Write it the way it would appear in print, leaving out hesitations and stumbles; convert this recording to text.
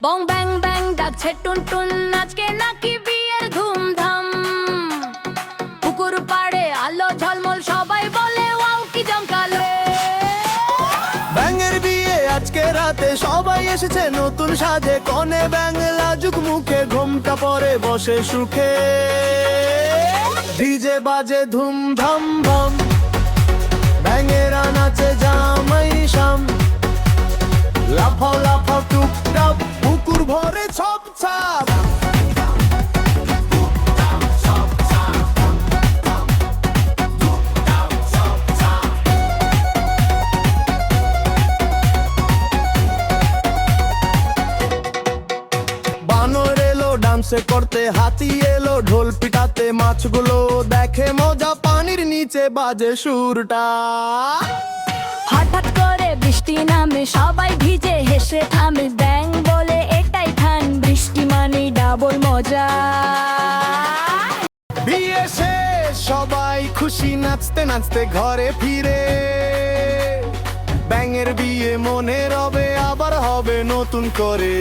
বং ব্যাং ব্যাং ডাকছে টুনটুন, আজকে নাকি বিয়ের ধুমধাম। পুকুর পাড়ে আলো ঝলমল, সবাই বলে ওয়াও কি জমকালো। ব্যাঙের বিয়ে আজকে রাতে, সবাই এসেছে নতুন সাজে। কনে ব্যাঙ লাজুক মুখে, ঘোমটা পরে বসে সুখে। ডিজে বাজে ধুমধাম ধাম, ব্যাঙেরা নাচে জামাই শাম। লাফাও লাফাও টুপটাপ, পুকুর ভরে ছপ ছাপ। বানর এলো ডান্সে করতে, হাতি এলো ঢোল পিটাতে। মাছগুলো দেখে মজা, পানির নিচে বাজে সুরটা। হঠাৎ করে বৃষ্টি নামে, সবাই ভিজে হেসে থামে। ব্যাং বলে এটাই ঠান, বৃষ্টি মানে ডাবল মজা। বিয়ে শেষ, সবাই খুশি নাচতে নাচতে ঘরে ফিরে। ব্যাঙের বিয়ে মনে রবে, আবার হবে নতুন করে।